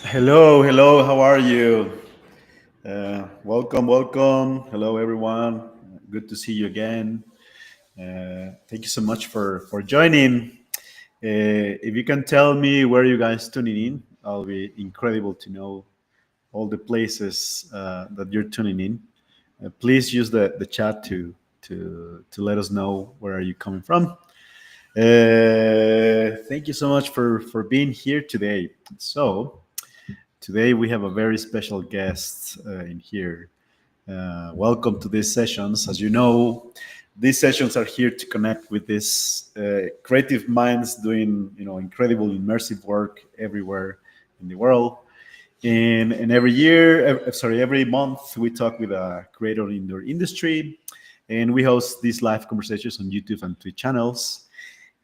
Hello, hello, how are you? Welcome, welcome. Hello, everyone. Good to see you again. Thank you so much for joining. If you can tell me where you guys tuning in, I'll be incredible to know all the places that you're tuning in. Please use the chat to let us know where are you coming from. Thank you so much for being here today. So, today we have a very special guest in here. Welcome to these sessions. As you know, these sessions are here to connect with these creative minds doing incredible immersive work everywhere in the world. And every year, sorry, every month we talk with a creator in their industry, and we host these live conversations on YouTube and Twitch channels.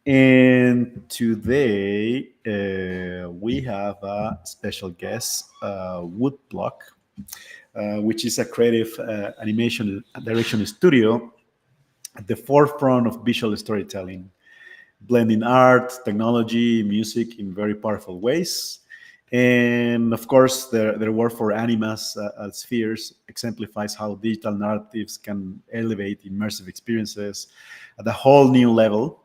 And today we have a special guest, Woodblock, which is a creative animation direction studio at the forefront of visual storytelling, blending art, technology, music in very powerful ways. And of course, their work for Anyma Spheres exemplifies how digital narratives can elevate immersive experiences at a whole new level.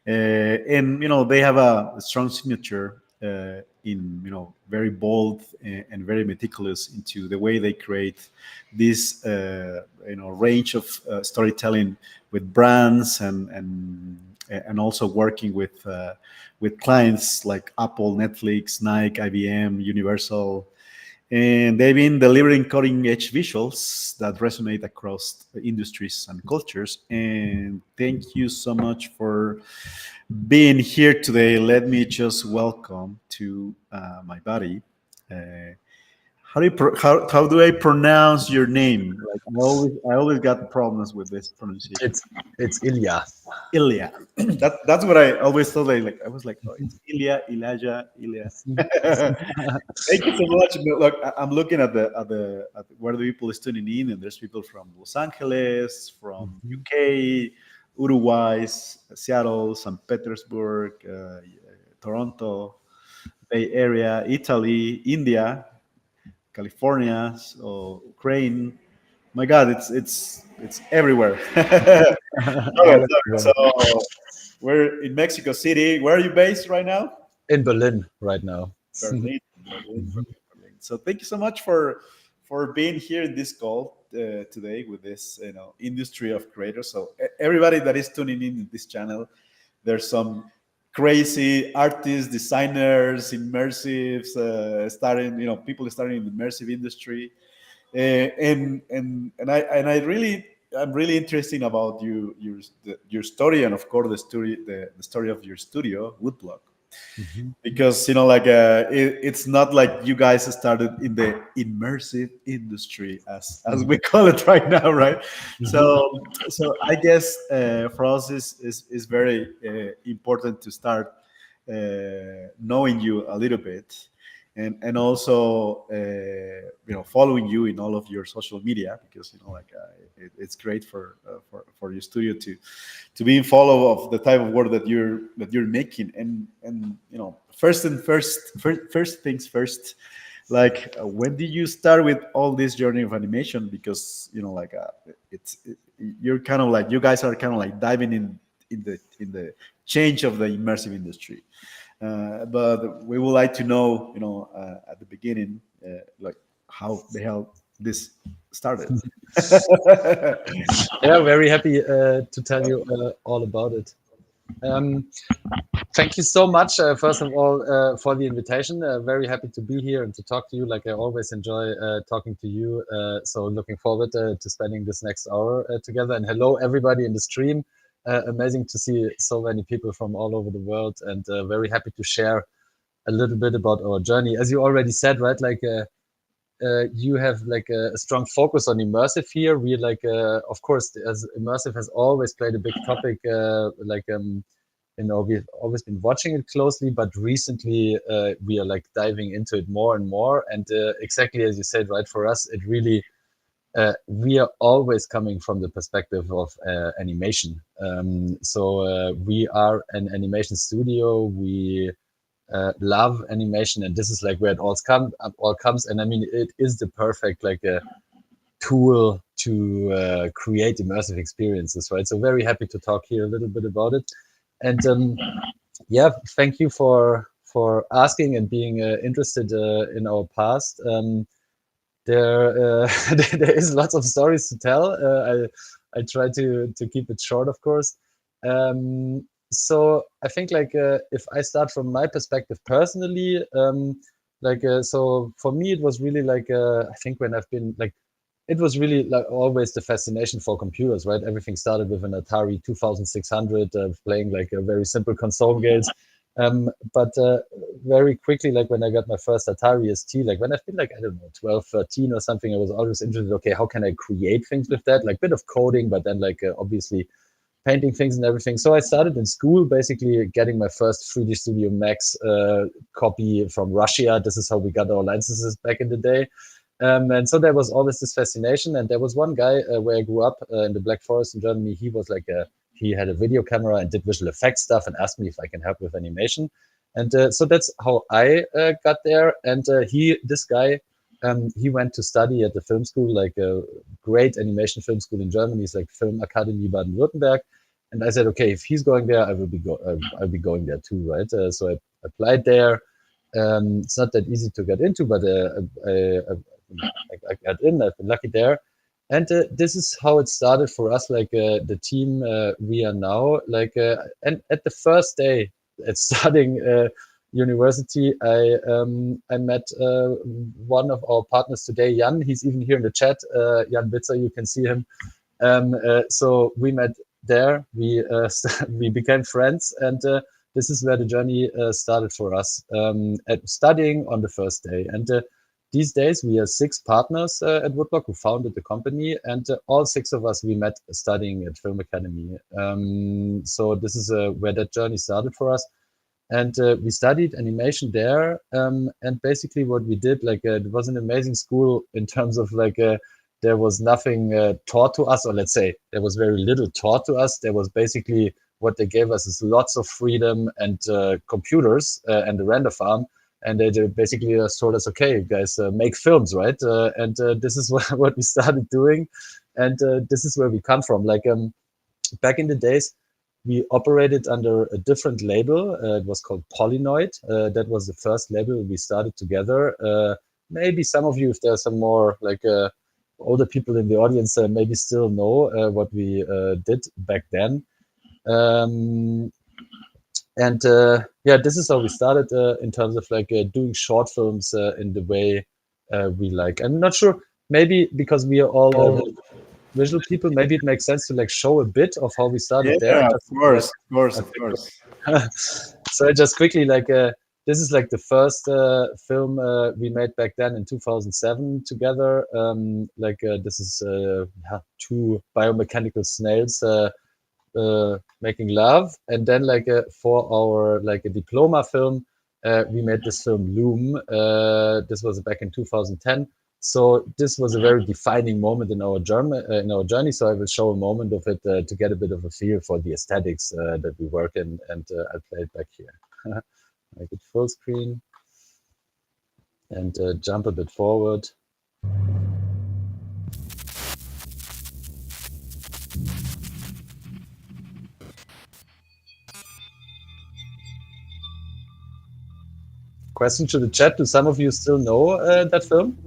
And they have a strong signature in very bold and very meticulous into the way they create this range of storytelling with brands and also working with clients like Apple, Netflix, Nike, IBM, Universal, and they've been delivering cutting edge visuals that resonate across industries and cultures. And thank you so much for being here today. Let me just welcome to my buddy. Uh, how do I pronounce your name? Like I always got problems with this pronunciation. It's it's Ilya. Ilya. That's what I always thought. I was like, oh, it's Ilya, Elijah, Ilya. Thank you so much. Look, I'm looking at where the people is tuning in, and there's people from Los Angeles, from Mhm. UK, Uruguay, Seattle, St. Petersburg, Toronto, Bay Area, Italy, India, California, so Ukraine. My God, it's everywhere. Okay, All so everywhere. we're in Mexico City. Where are you based right now? In Berlin right now. Berlin, Berlin, Mhm. Berlin, Berlin. So thank you so much for being here in this call today with this industry of creators. So everybody that is tuning in this channel, there's some crazy artists, designers, immersives, starting people starting in the immersive industry, and I really I'm really interested about your story, and of course the story of your studio Woodblock, Mhm. because it's not like you guys started in the immersive industry as we call it right now, right? Mhm. So I guess for us is very important to start knowing you a little bit, and also following you in all of your social media, because it's great for your studio to be in follow of the type of work that you're making. And first things first, when did you start with all this journey of animation? Because you're kind of like, you guys are kind of like diving in the change of the immersive industry, but we would like to know, at the beginning, like how the hell this started. Yeah, very happy to tell you all about it. Um, Thank you so much, first of all, for the invitation. Very happy to be here and to talk to you. Like I always enjoy talking to you. So looking forward to spending this next hour together. And hello, everybody in the stream. Amazing to see so many people from all over the world, and very happy to share a little bit about our journey. As you already said, right? You have like a strong focus on immersive here. We like, of course, as immersive has always played a big topic. We've always been watching it closely, but recently we are like diving into it more and more. And exactly as you said, right? For us, it really we are always coming from the perspective of animation. So we are an animation studio. We love animation, and this is like where it all comes. And I mean, it is the perfect like a tool to create immersive experiences, right? So very happy to talk here a little bit about it. And yeah, thank you for asking and being interested in our past. There there is lots of stories to tell. I try to keep it short, of course. So I think like if I start from my perspective personally, so for me it was really like I think when I've been like it was really like always the fascination for computers, right? Everything started with an Atari 2600, playing like a very simple console games. But very quickly, like when I got my first Atari ST, like when I've been like, I don't know, 12, 13 or something, I was always interested, okay, how can I create things with that? Like a bit of coding, but then like obviously painting things and everything. So I started in school, basically getting my first 3D Studio Max copy from Russia. This is how we got our licenses back in the day. And so there was always this fascination. And there was one guy where I grew up in the Black Forest in Germany. He was like he had a video camera and did visual effects stuff and asked me if I can help with animation. And so that's how I got there. And this guy, he went to study at the film school, like a great animation film school in Germany. It's like Film Academy Baden-Württemberg. And I said, okay, if he's going there, I'll be going there too, right? So I applied there. It's not that easy to get into, but I got in. I've been lucky there. And this is how it started for us, like the team we are now. Like, and at the first day at starting university, I met one of our partners today, Jan. He's even here in the chat. Jan Bitzer, you can see him. So we met there. We became friends, and this is where the journey started for us. At studying on the first day, and these days we are 6 partners at Woodblock who founded the company, and all 6 of us we met studying at Film Academy. So this is where that journey started for us. And we studied animation there. And basically what we did, like it was an amazing school in terms of like there was nothing taught to us, or let's say there was very little taught to us. There was basically what they gave us is lots of freedom and computers and the render farm. And they basically just told us, okay, you guys make films, right? And this is what we started doing. And this is where we come from. Like back in the days, we operated under a different label. It was called Polynoid. That was the first label we started together. Maybe some of you, if there are some more like older people in the audience, maybe still know what we did back then. And yeah, this is how we started in terms of like doing short films in the way we like. I'm not sure, maybe because we are all visual people, maybe it makes sense to like show a bit of how we started there. Of course. So I just quickly like this is like the first film we made back then in 2007 together. Like this is 2 biomechanical snails making love, and then like for our like a diploma film, we made this film Loom. This was back in 2010. So this was a very defining moment in our journey. So I will show a moment of it to get a bit of a feel for the aesthetics that we work in, and I'll play it back here. Make it full screen and jump a bit forward. Question to the chat: do some of you still know that film?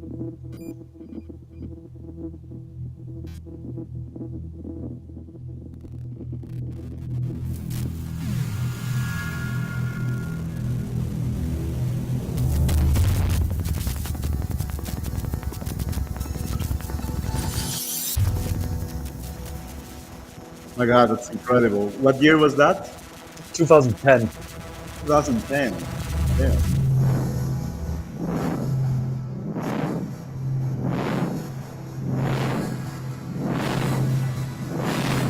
My God, that's incredible. What year was that? 2010. 2010. Yeah.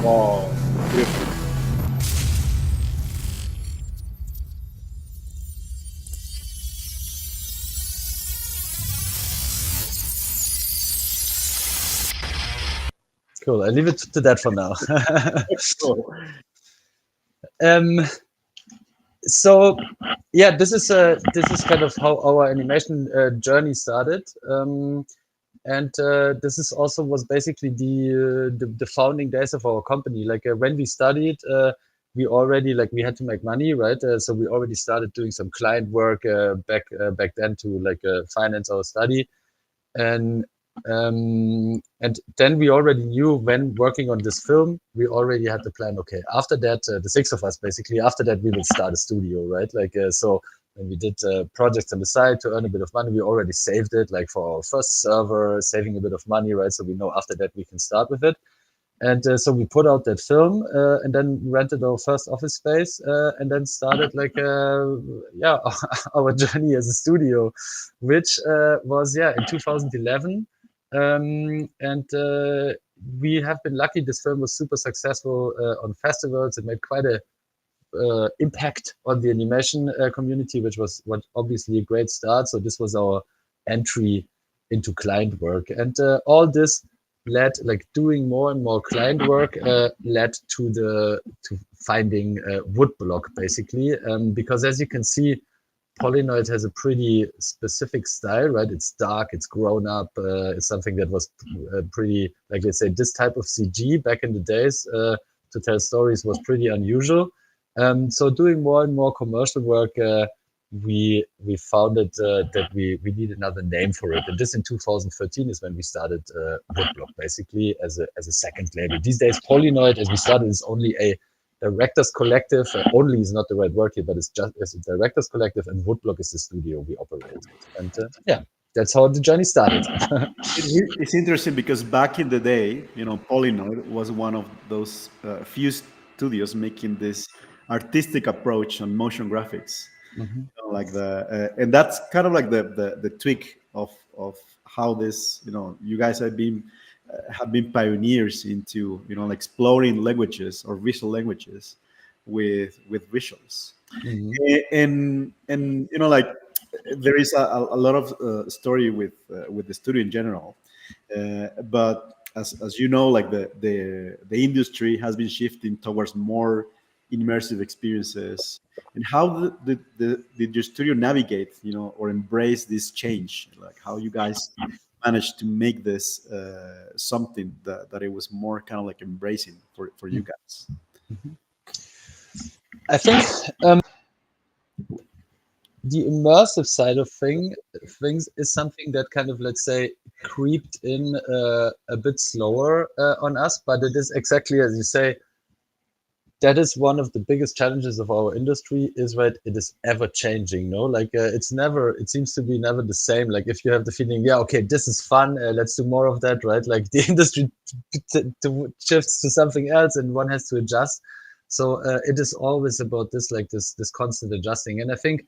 Wow, beautiful. Cool. I leave it to that for now. Cool. So yeah, this is kind of how our animation journey started. And this is also was basically the founding days of our company. Like when we studied, we already like we had to make money, right? So we already started doing some client work back then to like finance our study, and and then we already knew when working on this film, we already had the plan. Okay, after that, the six of us basically. After that, we will start a studio, right? Like so. When we did projects on the side to earn a bit of money, we already saved it, like for our first server, saving a bit of money, right? So we know after that we can start with it. And so we put out that film and then rented our first office space and then started like yeah our journey as a studio, which was yeah in 2011. And we have been lucky. This film was super successful on festivals. It made quite a impact on the animation community, which was what obviously a great start. So this was our entry into client work, and all this led, like doing more and more client work, led to finding Woodblock basically, because as you can see, Polynoid has a pretty specific style, right? It's dark, it's grown up, it's something that was pretty, like let's say, this type of CG back in the days to tell stories was pretty unusual. So doing more and more commercial work, we found it that we need another name for it, and this in 2013 is when we started Woodblock basically as a second label. These days, Polynoid, as we started, is only a directors collective. Only is not the right word here, but it's just as a directors collective, and Woodblock is the studio we operate. And yeah, that's how the journey started. It's interesting because back in the day, Polynoid was one of those few studios making this artistic approach on motion graphics. Mhm. Like and that's kind of like the tweak of how this, you guys have been pioneers into, like exploring languages or visual languages with visuals. Mhm. And like there is a lot of story with the studio in general, but as you know, like the industry has been shifting towards more immersive experiences. And how did your studio navigate, or embrace this change? Like how you guys managed to make this something that it was more kind of like embracing for you guys? I think the immersive side of things is something that kind of, let's say, creeped in a bit slower on us, but it is exactly as you say. That is one of the biggest challenges of our industry, is that it is ever changing, no? Like it seems to be never the same. Like if you have the feeling, yeah, okay, this is fun, let's do more of that, right? Like the industry shifts to something else and one has to adjust. So it is always about this, like this constant adjusting. And I think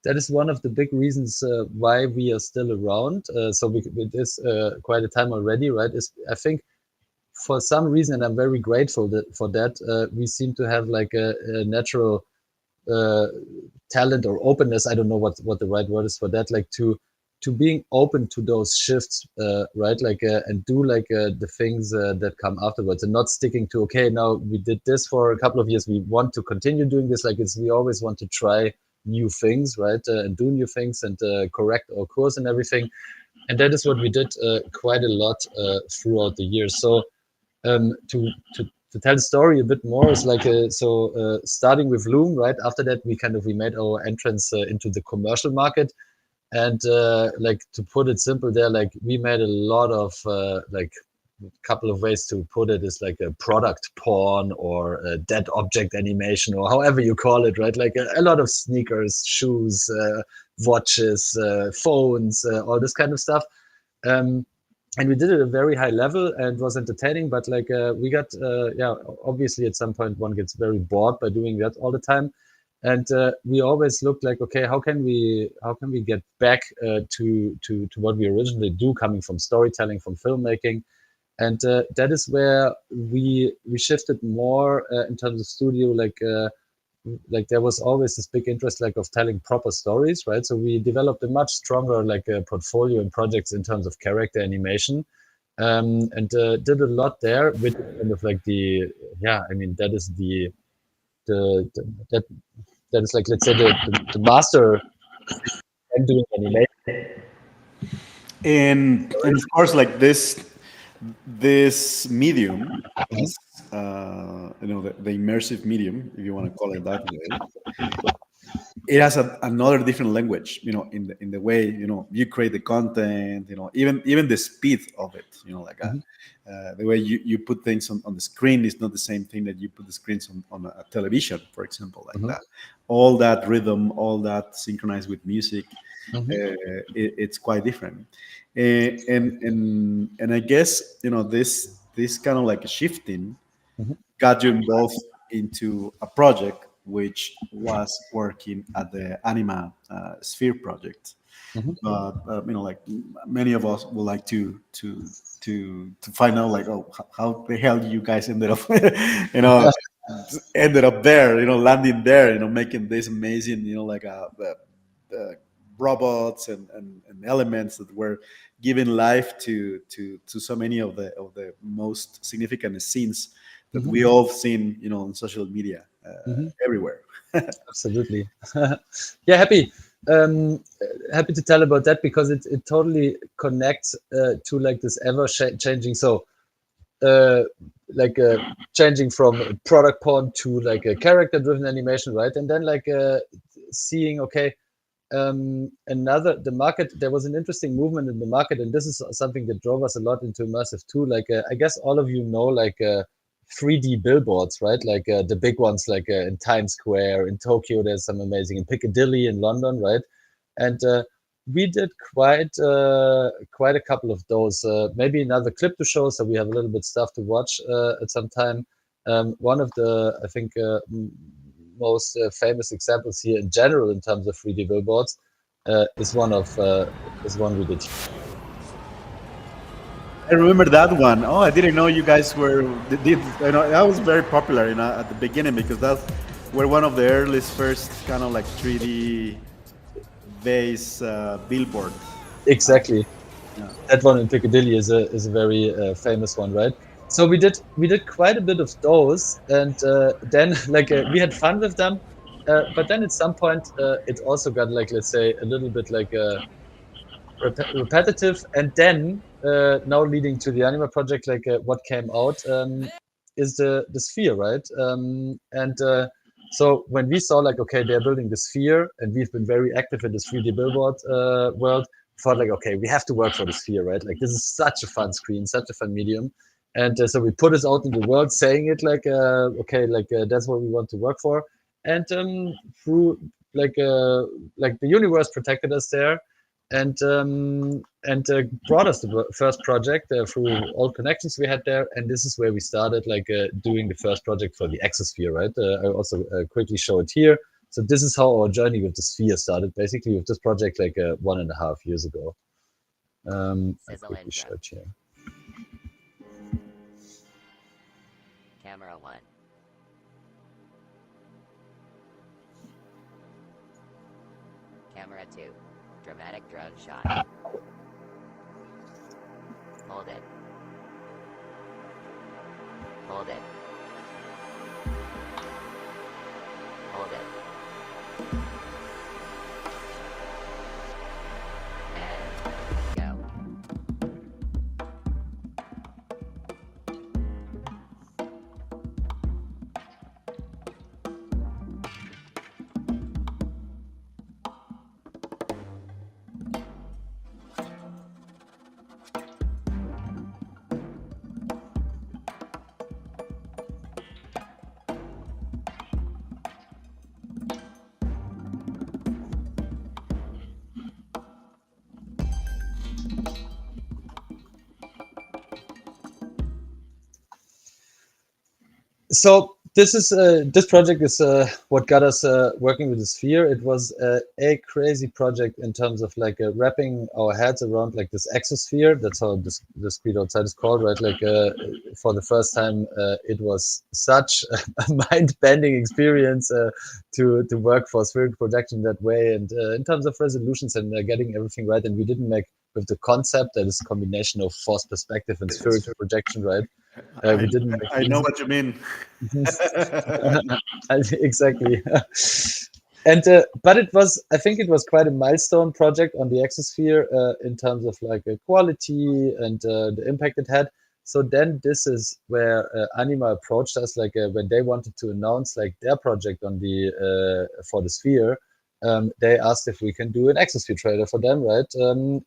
that is one of the big reasons why we are still around. So with this quite a time already, right? Is I think for some reason, and I'm very grateful for that, we seem to have like a natural uh, talent or openness. I don't know what the right word is for that. Like to being open to those shifts, right? Like and do like the things that come afterwards, and not sticking to, okay, now we did this for a couple of years, we want to continue doing this. Like we always want to try new things, right? And do new things and correct our course and everything. And that is what we did quite a lot throughout the years. So to tell the story a bit more is like starting with Loom, right? After that, we made our entrance into the commercial market, and like to put it simple, there, like we made a lot of like couple of ways to put it is like a product porn or a dead object animation or however you call it, right? Like a lot of sneakers, shoes, watches, phones, all this kind of stuff. Um, and we did it at a very high level and it was entertaining, but like we got yeah, obviously at some point one gets very bored by doing that all the time, and we always looked like, okay, how can we get back to what we originally do, coming from storytelling, from filmmaking. And that is where we shifted more in terms of studio, like there was always this big interest like of telling proper stories, right? So we developed a much stronger like portfolio and projects in terms of character animation, and did a lot there, which is kind of like the, yeah, I mean that is the that that is like, let's say, the master and doing animation. And of course, like this medium is the immersive medium, if you want to call it that way. It has another different language, in the way you create the content, even the speed of it, like the way you put things on the screen is not the same thing that you put the screens on a television, for example, like that. All that rhythm, all that synchronized with music, it's quite different. And I guess this kind of like shifting got you involved into a project which was working at the Anyma Sphere project. But like many of us would like to find out, like, oh, how the hell you guys ended up, ended up there, landing there, making this amazing, like the robots and elements that were giving life to so many of the most significant scenes that we all seen, on social media everywhere. Absolutely. Yeah, happy to tell about that, because it totally connects to like this ever changing. So changing from product porn to like a character driven animation, right? And then like seeing, okay, the market, there was an interesting movement in the market, and this is something that drove us a lot into immersive too. Like I guess all of you know, like 3D billboards, right? Like the big ones, like in Times Square in Tokyo, there's some amazing, in Piccadilly in London, right? And we did quite a couple of those. Maybe another clip to show, so we have a little bit stuff to watch at some time. One of the, I think, most famous examples here in general in terms of 3D billboards is one we did. I remember that one. Oh, I didn't know you guys did. That was very popular, at the beginning, because that's were one of the earliest first kind of like 3D base billboard. Exactly. That one in Piccadilly is a very famous one, right? So we did quite a bit of those, and then like we had fun with them, but then at some point it also got like, let's say, a little bit like repetitive, and then now leading to the Anyma project, like what came out is the sphere, right? And so when we saw like, okay, they're building the sphere, and we've been very active in this 3D billboard world, thought like, okay, we have to work for the sphere, right? Like this is such a fun screen, such a fun medium. And so we put this out in the world, saying it like, okay, like that's what we want to work for. And through like the universe protected us there, and brought us the first project through all connections we had there. And this is where we started like doing the first project for the exosphere, right? I also quickly show it here. So this is how our journey with the sphere started, basically with this project like 1.5 years ago. I quickly show it here. Camera 1. Camera 2. Dramatic drone shot. Hold it. Hold it. Hold it. And go. So this project is what got us working with the sphere. It was a crazy project in terms of like wrapping our heads around like this exosphere. That's how the screen outside is called, right? Like for the first time, it was such a mind-bending experience to work for spherical projection that way, and in terms of resolutions and getting everything right. And we didn't make with the concept that is a combination of forced perspective and spherical projection, right? We didn't make I know what you mean. exactly. And but it was, I think it was quite a milestone project on the Exosphere in terms of like quality and the impact it had. So then this is where Anyma approached us, like when they wanted to announce like their project on the for the Sphere. They asked if we can do an Exosphere trailer for them, right? And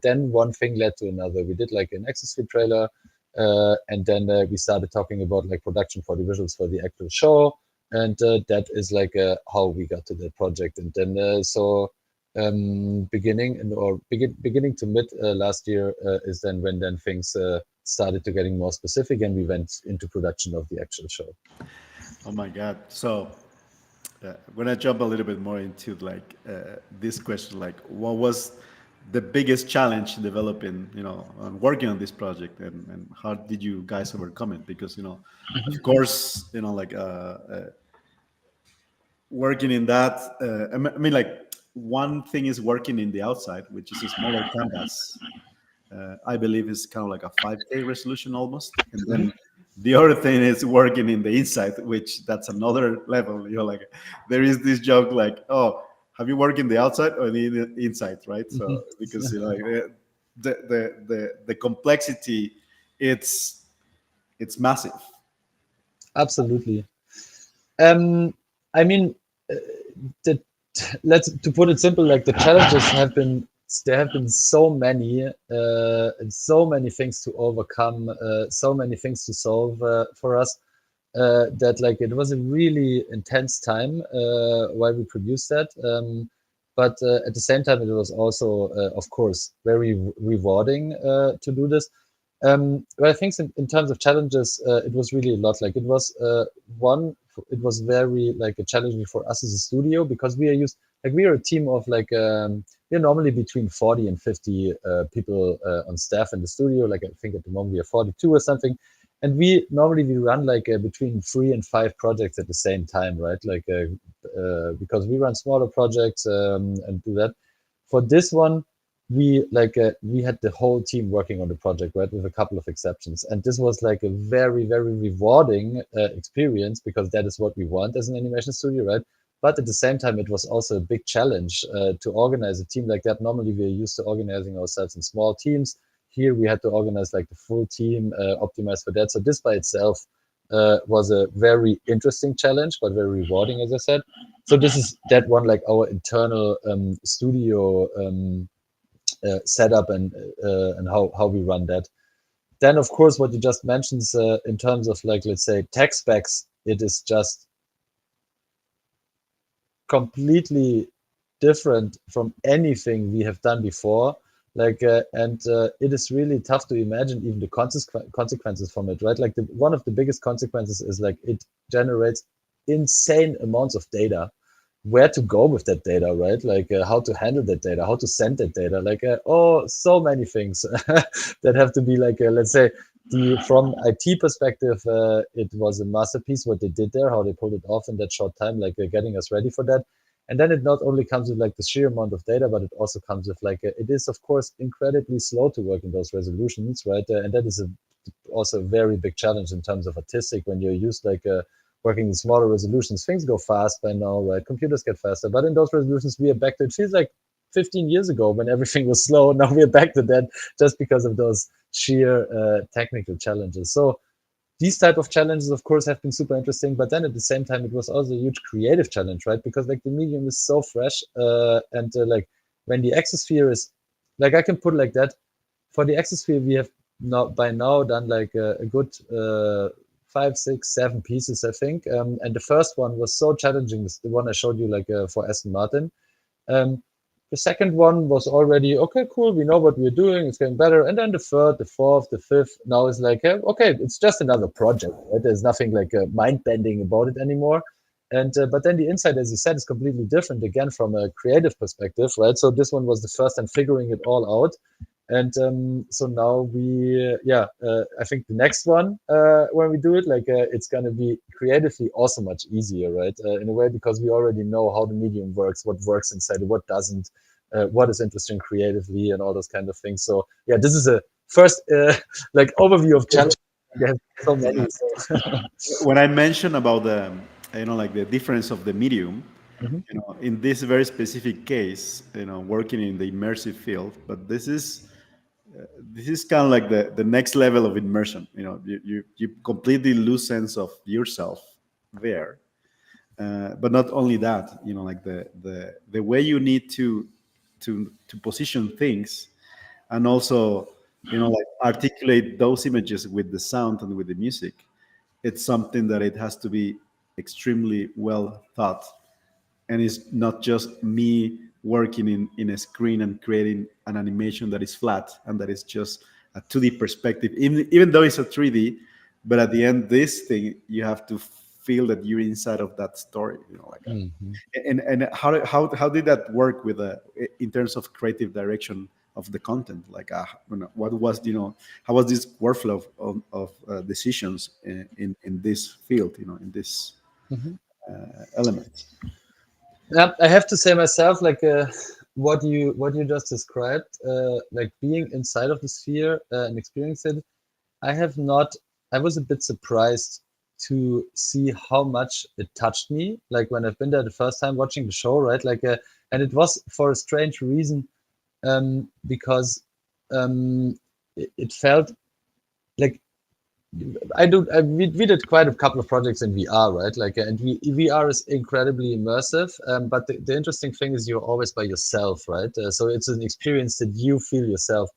then one thing led to another. We did like an Exosphere trailer, and then we started talking about like production for the visuals for the actual show, and that is like how we got to that project. And then beginning to mid last year is then when then things started to getting more specific, and we went into production of the actual show. Oh my God. So I'm gonna jump a little bit more into like this question, like what was the biggest challenge developing, working on this project, and how did you guys overcome it? Because, of course, like working in that, I mean, like one thing is working in the outside, which is a smaller canvas. I believe is kind of like a 5K resolution almost. And then the other thing is working in the inside, which that's another level. Like there is this joke like, oh, have you worked in the outside or the inside, right? So because the complexity, it's massive. Absolutely. I mean, uh, the to put it simple, like the challenges have been, there have been so many and so many things to overcome, so many things to solve for us, that like it was a really intense time while we produced that. But at the same time, it was also, of course, very rewarding to do this. Well, I think in terms of challenges, it was really a lot. Like it was it was very like a challenging for us as a studio, because we are used, like we are a team of like we're normally between 40 and 50 people on staff in the studio. Like I think at the moment we are 42 or something, and we normally we run like between 3 and 5 projects at the same time, right? Like because we run smaller projects and do that. For this one, we had the whole team working on the project, right, with a couple of exceptions, and this was like a very very rewarding experience, because that is what we want as an animation studio, right? But at the same time, it was also a big challenge to organize a team like that. Normally we're used to organizing ourselves in small teams. Here we had to organize like the full team, optimize for that. So this by itself was a very interesting challenge, but very rewarding, as I said. So this is that one, like our internal studio setup and how we run that. Then, of course, what you just mentioned in terms of like, let's say, tech specs, it is just completely different from anything we have done before. Like, and it is really tough to imagine even the consequences from it, right? Like one of the biggest consequences is like it generates insane amounts of data. Where to go with that data, right? Like how to handle that data, how to send that data, like oh, so many things that have to be like, let's say, from IT perspective, it was a masterpiece what they did there, how they pulled it off in that short time, like getting us ready for that. And then it not only comes with like the sheer amount of data, but it also comes with like it is of course incredibly slow to work in those resolutions, right? And that is also a very big challenge in terms of artistic when you're used like working in smaller resolutions. Things go fast by now, right? Computers get faster, but in those resolutions we are back to, it feels like 15 years ago when everything was slow. Now we're back to that just because of those sheer technical challenges. So these type of challenges, of course, have been super interesting. But then at the same time, it was also a huge creative challenge, right? Because like the medium is so fresh, and like when the Exosphere is, like I can put it like that. For the Exosphere, we have by now done like a good 5, 6, 7 pieces, I think. And the first one was so challenging. The one I showed you, like for Aston Martin. The second one was already okay, cool. We know what we're doing. It's getting better. And then the third, the fourth, the fifth. Now it's like, okay, it's just another project. Right? There's nothing like mind bending about it anymore. And but then the inside, as you said, is completely different again from a creative perspective, right? So this one was the first time figuring it all out. And so now I think the next one, when we do it, like it's going to be creatively also much easier, right? In a way, because we already know how the medium works, what works inside it, what doesn't, what is interesting creatively, and all those kind of things. So yeah, this is a first like overview of challenges. There's so many. So. When I mentioned about the, like the difference of the medium, Mhm. in this very specific case, working in the immersive field, but this is kind of like the next level of immersion. You completely lose sense of yourself there. But not only that, like the way you need to position things, and also like articulate those images with the sound and with the music. It's something that it has to be extremely well thought, and it's not just me working in a screen and creating an animation that is flat and that is just a 2D perspective, even though it's a 3D. But at the end, this thing, you have to feel that you're inside of that story, like Mhm. and how did that work with in terms of creative direction of the content? Like what was, how was this workflow of decisions in this field, in this Mhm. element? Yeah, I have to say myself, like what you just described, like being inside of the sphere and experiencing it. I have not. I was a bit surprised to see how much it touched me. Like when I've been there the first time watching the show, right? Like, and it was for a strange reason, because it felt like we did quite a couple of projects in VR, right? Like, and VR is incredibly immersive. But the interesting thing is you're always by yourself, right? So it's an experience that you feel yourself.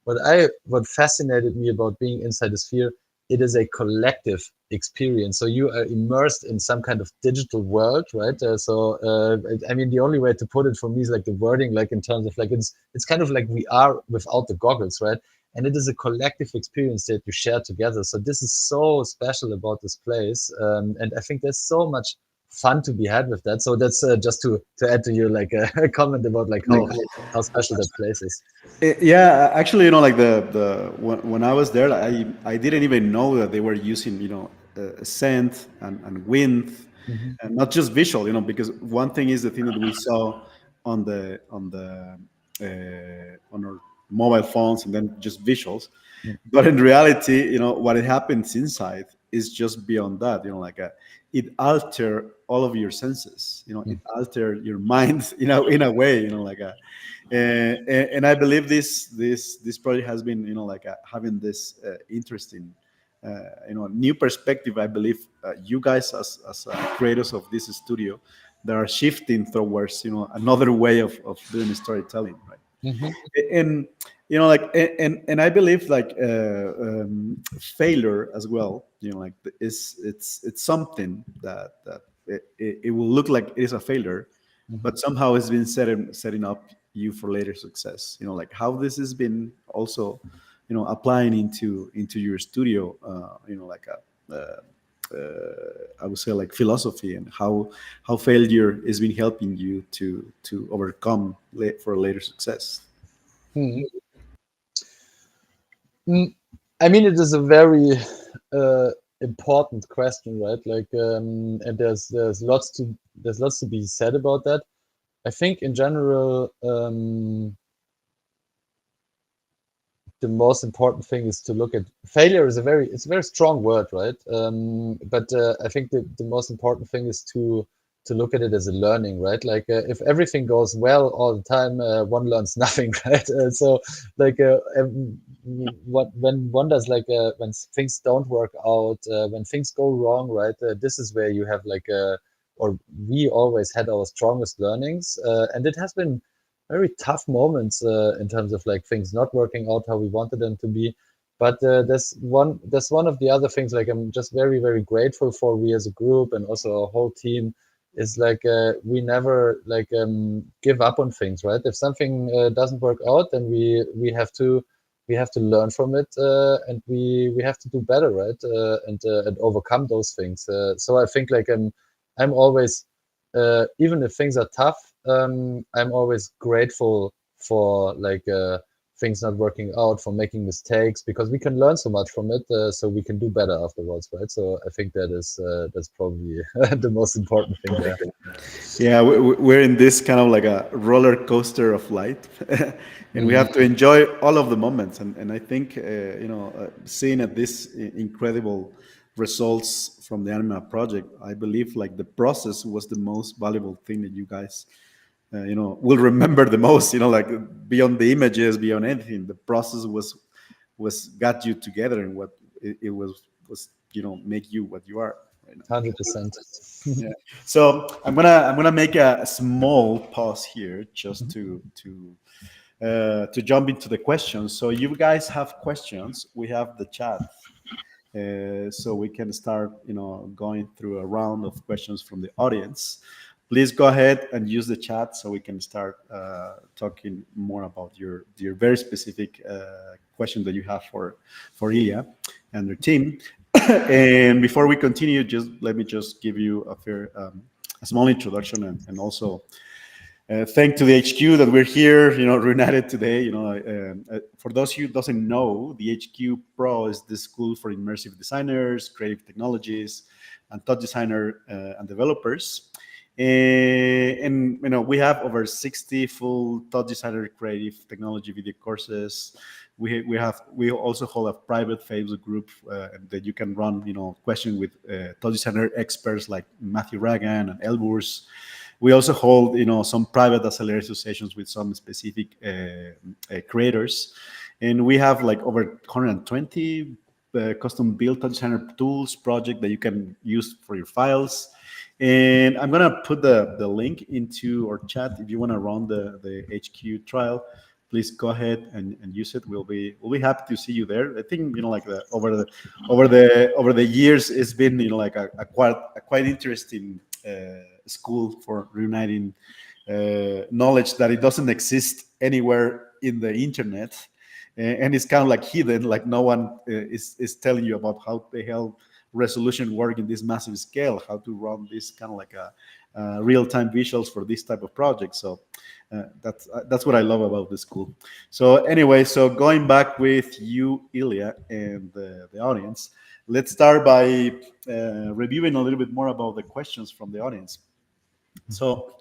What fascinated me about being inside the sphere, it is a collective experience. So you are immersed in some kind of digital world, right? I mean, the only way to put it for me is like the wording, like in terms of like it's kind of like VR without the goggles, right? And it is a collective experience that you share together. So this is so special about this place, and I think there's so much fun to be had with that. So that's just to add to you like a comment about like how special that place is. Yeah, actually, like when I was there, I didn't even know that they were using, scent and wind, Mhm. and not just visual, because one thing is the thing that we saw on our mobile phones, and then just visuals. But in reality, what it happens inside is just beyond that. Like it alter all of your senses. It alter your mind. In a way. Like and I believe this project has been, like having this interesting, new perspective. I believe you guys as creators of this studio, that are shifting towards, another way of doing storytelling, right? Mhm. And like and I believe like failure as well, like is it's something that it will look like it is a failure, Mhm. but somehow it's been setting up you for later success. Like how this has been also, applying into your studio, like a I would say like philosophy, and how failure has been helping you to overcome for later success. Mhm. Mm, I mean, it is a very uh, important question, right? Like, and there's lots to be said about that. I think in general, the most important thing is to look at failure is a very strong word, right? But I think the most important thing is to look at it as a learning, right? Like if everything goes well all the time, one learns nothing, right? So like when one does like when things don't work out, when things go wrong, right? This is where you have like or we always had our strongest learnings, and it has been very tough moments in terms of like things not working out how we wanted them to be. But that's one of the other things like I'm just very grateful for we as a group and also our whole team is like we never like give up on things, right? If something doesn't work out, then we have to learn from it, and we have to do better, right? And overcome those things. So I think like I'm always even if things are tough, I'm always grateful for like things not working out, for making mistakes, because we can learn so much from it, so we can do better afterwards, right? So I think that's probably the most important thing there. Yeah, we're in this kind of like a roller coaster of life, and we Mhm. have to enjoy all of the moments. And I think seeing at this incredible results from the Anima project, I believe like the process was the most valuable thing that you guys, will remember the most. Like beyond the images, beyond anything, the process was got you together, and what it was make you what you are right now. 100%. Yeah. So I'm gonna make a small pause here just to jump into the questions. So you guys have questions. We have the chat, so we can start, going through a round of questions from the audience. Please go ahead and use the chat so we can start talking more about your very specific question that you have for Ilya and their team. And before we continue, just let me just give you a small introduction, and also thank to the HQ that we're here, reunited today. For those who doesn't know, the HQ Pro is the school for immersive designers, creative technologies, and thought designer and developers. And we have over 60 full thought designer creative technology video courses. We also hold a private Facebook group that you can run question with thought designer experts like Matthew Ragan and Elburs. We also hold some private accelerator sessions with some specific creators, and we have like over 120 custom built thought designer tools project that you can use for your files. And I'm gonna put the link into our chat. If you want to run the HQ trial, please go ahead and use it. We'll be happy to see you there. I think like over the years, it's been like a quite interesting school for reuniting knowledge that it doesn't exist anywhere in the internet, and it's kind of like hidden. Like no one is telling you about how the hell resolution work in this massive scale, how to run this kind of like a real-time visuals for this type of project. So that's what I love about the school. So anyway, so going back with you, Ilya, and the audience, let's start by reviewing a little bit more about the questions from the audience. So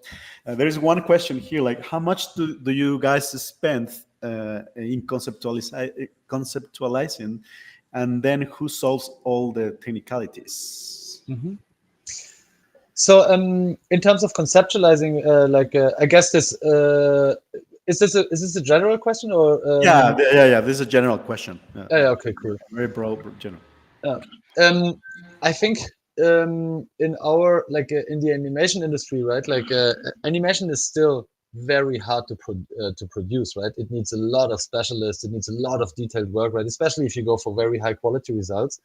there is one question here, like how much do you guys spend in conceptualizing, and then who solves all the technicalities? Mm-hmm. So in terms of conceptualizing, I guess this is this a general question, or yeah, this is a general question. Yeah, okay, cool. Very broad, general. I think in our in the animation industry, right? Animation is still very hard to produce, right? It needs a lot of specialists. It needs a lot of detailed work, right? Especially if you go for very high quality results.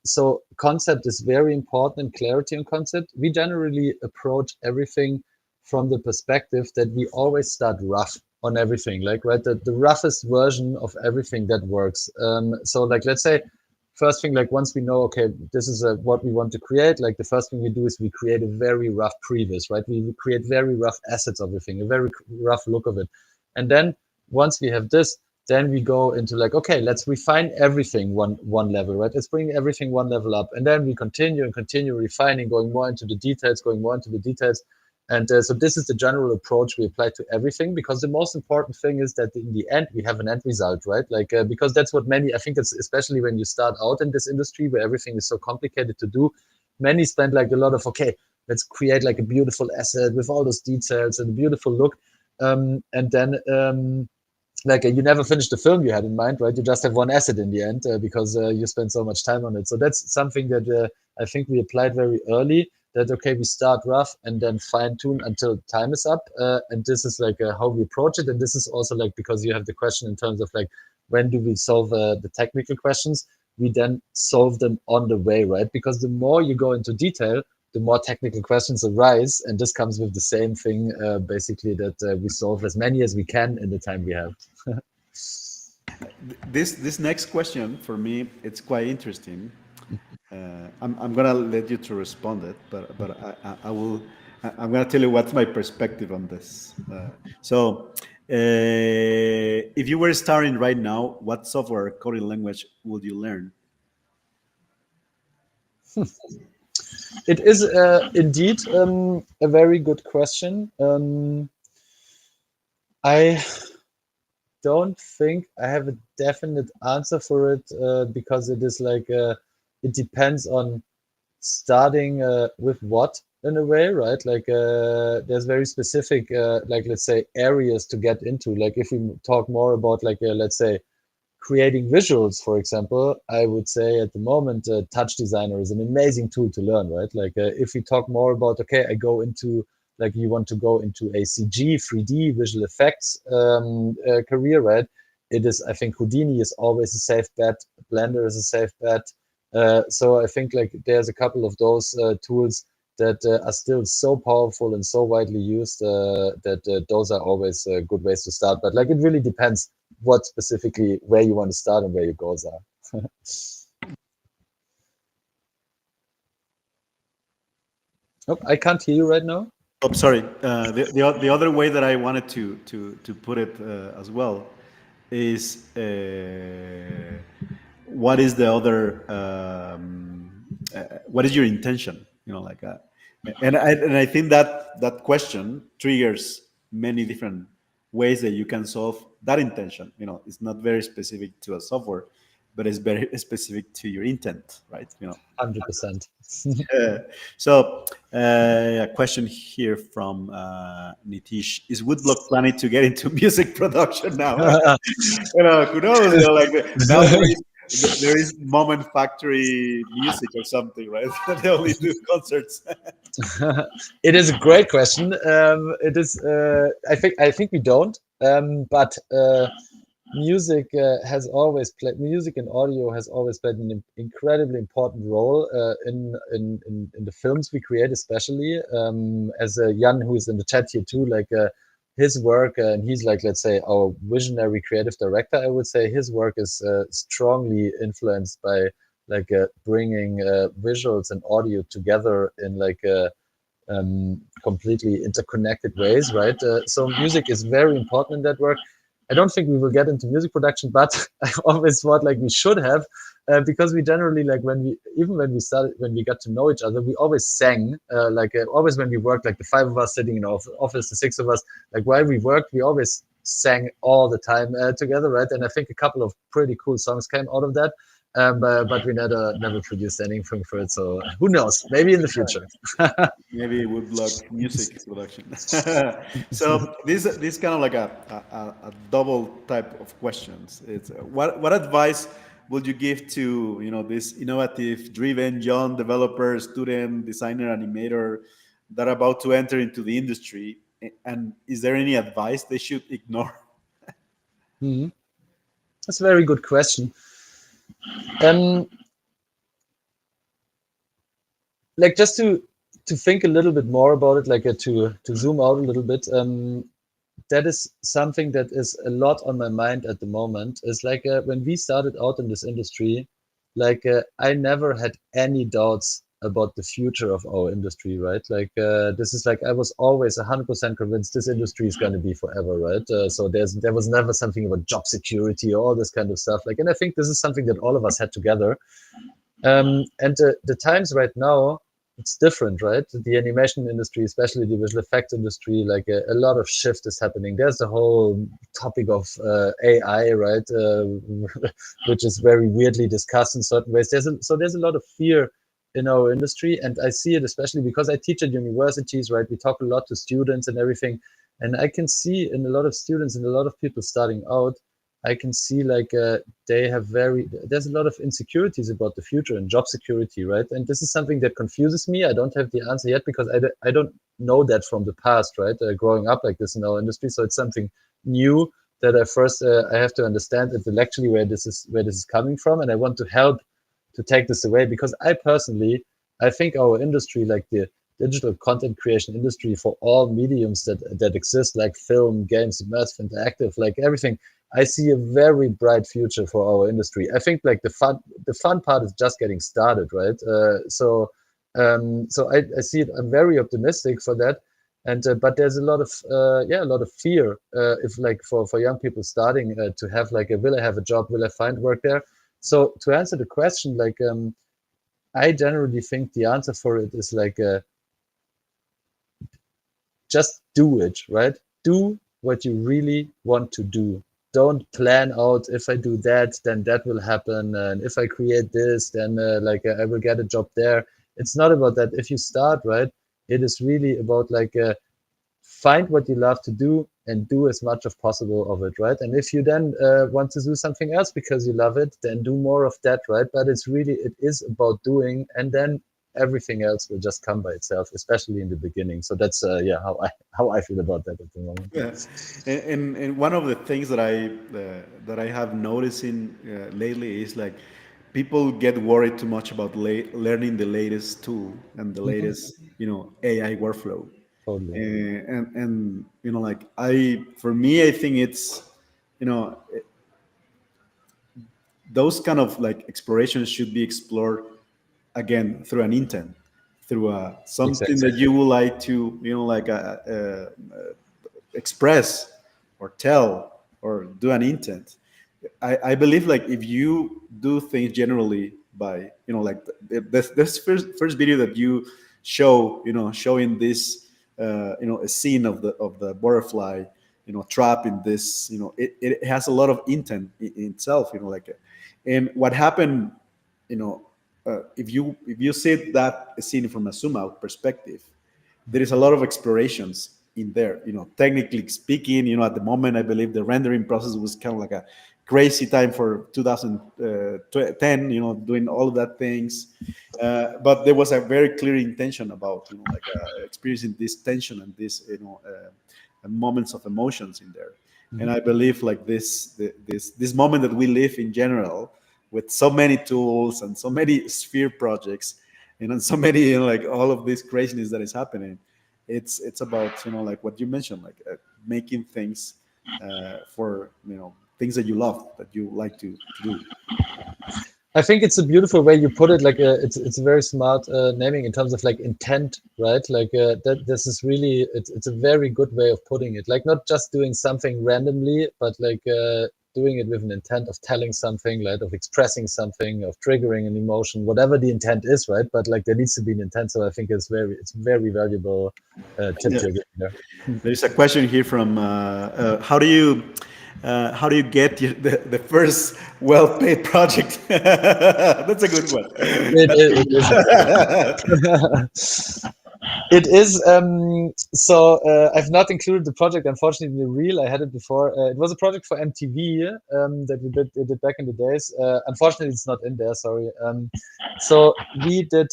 So concept is very important, and clarity on concept. We generally approach everything from the perspective that we always start rough on everything, the roughest version of everything that works. So let's say first thing, once we know, okay, this is what we want to create, the first thing we do is we create a very rough previs, right? We create very rough assets of everything, a very rough look of it. And then once we have this, then we go into okay, let's refine everything one level, right? Let's bring everything one level up. And then we continue refining, going more into the details. And so this is the general approach we apply to everything, because the most important thing is that in the end, we have an end result, right? Because that's what I think it's especially when you start out in this industry where everything is so complicated to do, many spend a lot of, okay, let's create a beautiful asset with all those details and a beautiful look. And then you never finish the film you had in mind, right? You just have one asset in the end because you spend so much time on it. So that's something that I think we applied very early, that, okay, we start rough and then fine tune until time is up. And this is how we approach it. And this is also because you have the question in terms of when do we solve the technical questions? We then solve them on the way, right? Because the more you go into detail, the more technical questions arise. And this comes with the same thing, basically, that we solve as many as we can in the time we have. This next question for me, it's quite interesting. I'm gonna let you to respond it, but I will. I'm gonna tell you what's my perspective on this. If you were starting right now, what software coding language would you learn? It is indeed a very good question. I don't think I have a definite answer for it because it is it depends on starting with what in a way, right? Like there's very specific, like let's say areas to get into. Like if we talk more about like let's say creating visuals, for example, I would say at the moment, Touch Designer is an amazing tool to learn, right? Like if we talk more about, okay, I go into like you want to go into a CG, 3D, visual effects career, right? It is, I think Houdini is always a safe bet. Blender is a safe bet. So I think like there's a couple of those tools that are still so powerful and so widely used that those are always good ways to start. But like it really depends what specifically where you want to start and where your goals are. Oh, I can't hear you right now. Oh, sorry. The other way that I wanted to put it as well is what is the other what is your intention? You know, like and I think that that question triggers many different ways that you can solve that intention. You know, it's not very specific to a software, but it's very specific to your intent, right? You know. 100%. Uh, so, a question here from Nitish: is Woodblock planning to get into music production now? You know, who knows? You know, like now there is Moment Factory Music or something, right? They only do concerts. It is a great question. It is. I think we don't. But music has always played. Music and audio has always played an incredibly important role in the films we create, especially as Jan, who is in the chat here too. Like his work, and he's like, let's say, our visionary creative director. I would say his work is strongly influenced by like bringing visuals and audio together in like completely interconnected ways, right? So music is very important in that work. I don't think we will get into music production, but I always thought like we should have, because we generally like when we started, when we got to know each other, we always sang, always when we worked, like the five of us sitting in our office, the six of us, like while we worked, we always sang all the time together, right? And I think a couple of pretty cool songs came out of that. But we never produced anything for it. So who knows? Maybe in the future. Maybe Woodblock music production. So this kind of like a double type of questions. It's what advice would you give to this innovative, driven young developer, student, designer, animator that are about to enter into the industry? And is there any advice they should ignore? Mhm. That's a very good question. Um, like just to think a little bit more about it, like to zoom out a little bit. That is something that is a lot on my mind at the moment. Is like when we started out in this industry, like I never had any doubts about the future of our industry, right? Like this is like I was always 100% convinced this industry is going to be forever, right? So there was never something about job security or all this kind of stuff. Like, and I think this is something that all of us had together. And the times right now, it's different, right? The animation industry, especially the visual effects industry, like a lot of shift is happening. There's the whole topic of AI, right? Which is very weirdly discussed in certain ways. So there's a lot of fear in our industry, and I see it especially because I teach at universities, right? We talk a lot to students and everything, and I can see in a lot of students and a lot of people starting out, I can see like they have there's a lot of insecurities about the future and job security, right? And this is something that confuses me. I don't have the answer yet because I don't know that from the past, right? Growing up like this in our industry, so it's something new that I have to understand intellectually where this is coming from, and I want to help to take this away because I think our industry, like the digital content creation industry for all mediums that exist, like film, games, immersive, interactive, like everything. I see a very bright future for our industry. I think like the fun part is just getting started, right? So I see it. I'm very optimistic for that, and but there's a lot of a lot of fear if like for young people starting to have like will I have a job? Will I find work there? So to answer the question, like I generally think the answer for it is like just do it, right? Do what you really want to do. don't plan out, if I do that, then that will happen, and if I create this, then I will get a job there. It's not about that. If you start, right, it is really about find what you love to do and do as much as possible of it, right? And if you then want to do something else because you love it, then do more of that, right? But it is about doing, and then everything else will just come by itself, especially in the beginning. So that's how I feel about that at the moment. Yeah, and one of the things that I have noticing lately is like people get worried too much about learning the latest tool and the latest AI workflow, Totally. and like for me I think it's you know those kind of like explorations should be explored again through an intent, through something Exactly. that you would like to express or tell or do an intent. I believe like if you do things generally by like this first video that you show showing this a scene of the butterfly trap in this it has a lot of intent in itself and what happened you know if you see that scene from a zoom out perspective, there is a lot of explorations in there. Technically speaking, at the moment, I believe the rendering process was kind of like a crazy time for 2010. Doing all of that things, but there was a very clear intention about experiencing this tension and this moments of emotions in there. And I believe like this moment that we live in general, with so many tools and so many sphere projects and so many like all of this craziness that is happening, it's about like what you mentioned, like making things for things that you love, that you like to do. I think it's a beautiful way you put it. It's a very smart naming in terms of intent, right? That this is really it's a very good way of putting it. Like not just doing something randomly, but doing it with an intent of telling something, of expressing something, of triggering an emotion, whatever the intent is, right? But there needs to be an intent. So I think it's very valuable tip Yeah. you're giving there. There's a question here from how do you get the first well-paid project? That's a good one. It is. It is. I've not included the project, unfortunately, in the reel. I had it before. It was a project for MTV that we did back in the days. Unfortunately, it's not in there. Sorry. So we did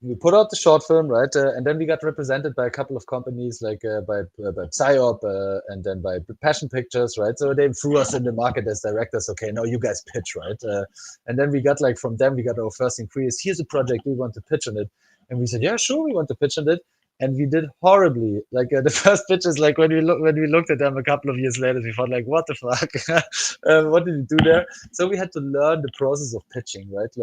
we put out the short film, right? And then we got represented by a couple of companies, by Psyop and then by Passion Pictures, right? So they threw us in the market as directors. Okay, now you guys pitch, right? And then we got from them, we got our first inquiries. Here's a project we want to pitch on it, and we said, yeah, sure, we want to pitch on it. And we did horribly. The first pitches, when we looked at them a couple of years later, we thought what the fuck, what did we do there? So we had to learn the process of pitching, right?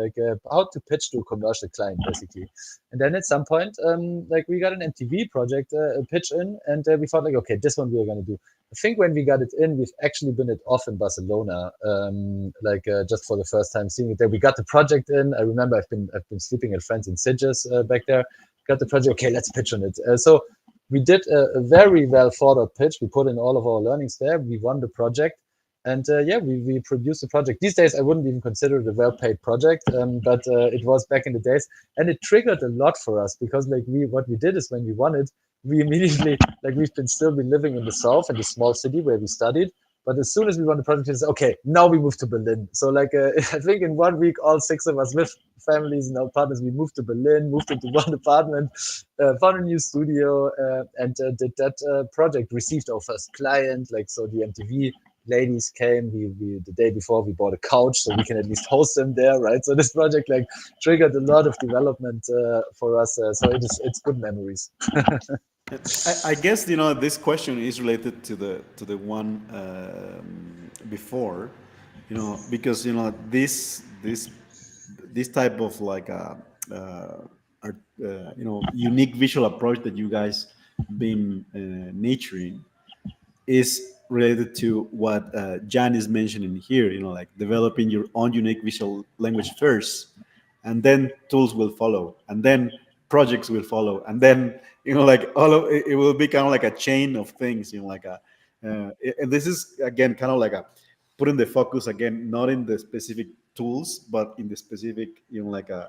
How to pitch to a commercial client, basically. And then at some point, we got an MTV project pitch in, and we thought okay, this one we are going to do. I think when we got it in, we've actually been it off in Barcelona, just for the first time seeing it there. We got the project in. I remember I've been sleeping at friends in Sitges back there. Got the project. Okay, let's pitch on it. So we did a very well thought out pitch. We put in all of our learnings there. We won the project. And we produced the project. These days, I wouldn't even consider it a well-paid project, but it was back in the days, and it triggered a lot for us because what we did is when we won it, we immediately we've still been living in the south in the small city where we studied. But as soon as we won the project, we said, okay, now we move to Berlin. So I think in 1 week, all 6 of us with families and our partners, we moved to Berlin, moved into one apartment, found a new studio, and did that project. Received our first client, so the MTV ladies came. We the day before we bought a couch so we can at least host them there, right? So this project triggered a lot of development for us. So it's good memories. I guess this question is related to the one before, because this type of unique visual approach that you guys been nurturing is related to what Jan is mentioning here. Developing your own unique visual language first, and then tools will follow, and then projects will follow, and then like all of it, it will be kind of like a chain of things, like and this is again kind of like a putting the focus again not in the specific tools but in the specific like a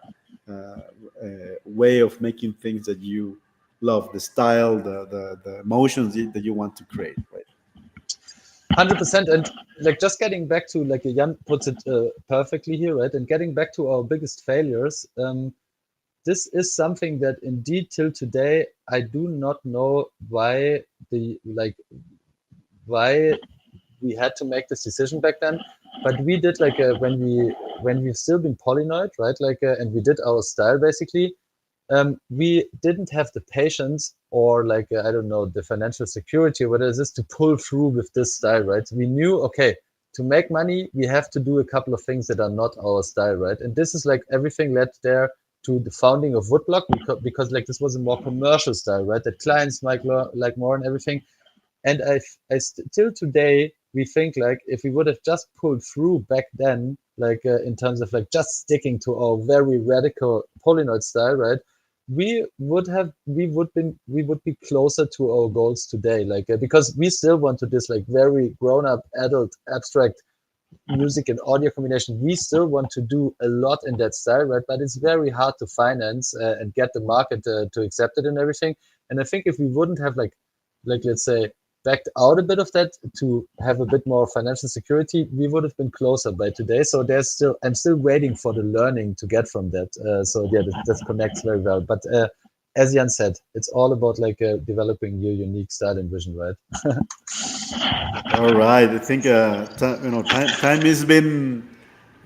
way of making things that you love, the style, the emotions that you want to create, right? 100%. And like just getting back to like Jan puts it perfectly here, right? And getting back to our biggest failures, this is something that indeed till today I do not know why why we had to make this decision back then. But we did like when we've still been Polynoid, right? Like and we did our style basically. We didn't have the patience or like I don't know, the financial security or whatever it is to pull through with this style, right? So we knew, okay, to make money we have to do a couple of things that are not our style, right? And this is like everything led there to the founding of Woodblock, because like this was a more commercial style, right? That clients like more and everything. And till today we think like if we would have just pulled through back then, like in terms of like just sticking to our very radical Polynoid style, right? We would be closer to our goals today, like because we still want to this like very grown up adult abstract music and audio combination. We still want to do a lot in that style, right? But it's very hard to finance and get the market to accept it and everything. And I think if we wouldn't have like let's say backed out a bit of that to have a bit more financial security, we would have been closer by today. So I'm still waiting for the learning to get from that. So yeah, that connects very well. But as Jan said, it's all about like developing your unique style and vision, right? All right, I think time has been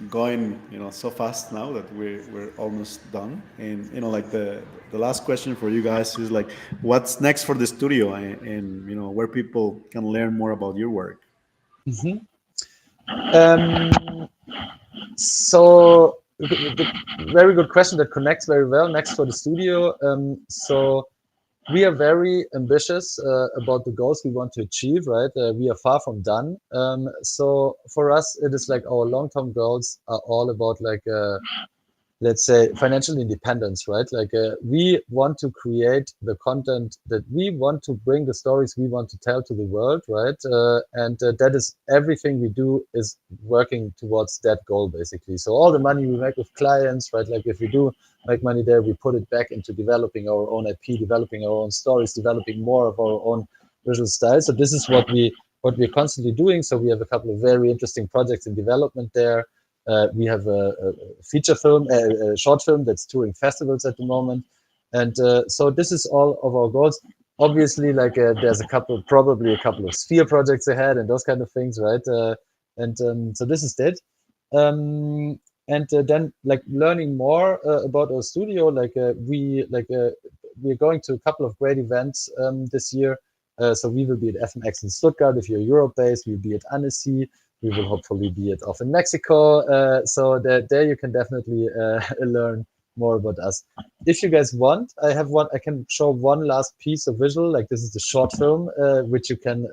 going so fast now that we're almost done, and like the last question for you guys is like, what's next for the studio, and where people can learn more about your work. So very good question that connects very well next for the studio. So we are very ambitious about the goals we want to achieve, right? We are far from done. So for us, it is like our long-term goals are all about like, let's say, financial independence, right? Like we want to create the content that we want to bring, the stories we want to tell to the world, right? And that is everything we do is working towards that goal, basically. So all the money we make with clients, right? Like if we do make money there, we put it back into developing our own IP, developing our own stories, developing more of our own visual style. So this is what we're constantly doing. So we have a couple of very interesting projects in development there. We have a feature film, a short film that's touring festivals at the moment. And so this is all of our goals. Obviously, like there's probably a couple of Sphere projects ahead and those kind of things, right? So this is it. And then like learning more about our studio, like we're going to a couple of great events this year. So we will be at FMX in Stuttgart. If you're Europe-based, we'll be at Annecy. We will hopefully be at off in Mexico. So there you can definitely learn more about us. If you guys want, I can show one last piece of visual. Like this is the short film, which you can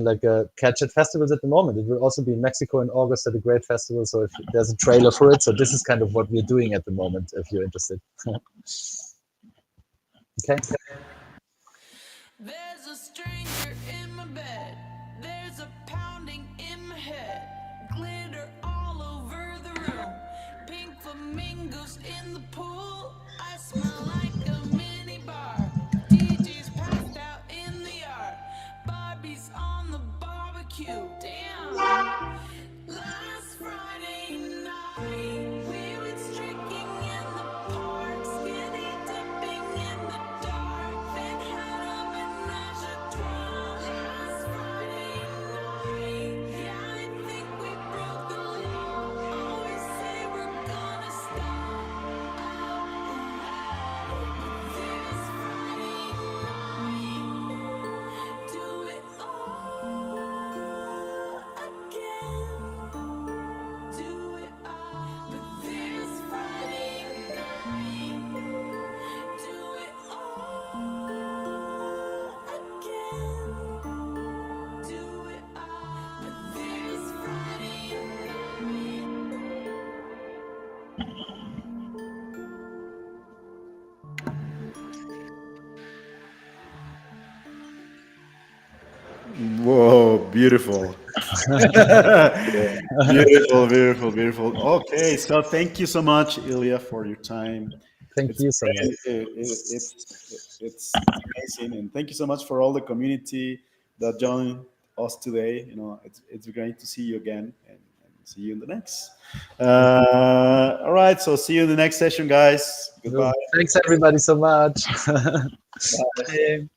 like catch at festivals at the moment. It will also be in Mexico in August at a great festival. So if there's a trailer for it. So this is kind of what we're doing at the moment, if you're interested. Okay. There's a stranger in my bed. There's a pounding in my head. Glitter all over the room. Pink flamingos in the pool. I smell like a mini bar. DJ's passed out in the yard. Barbie's on the barbecue. Damn. Last Friday night, we went streaking in the park, skinny dipping in the dark. Then had a menage beautiful. Beautiful. Okay, so thank you so much, Ilya, for your time. Thank you so much. It's amazing, and thank you so much for all the community that joined us today. It's great to see you again, and see you in the next. All right, so see you in the next session, guys. Goodbye. Thanks everybody so much. Bye. Bye.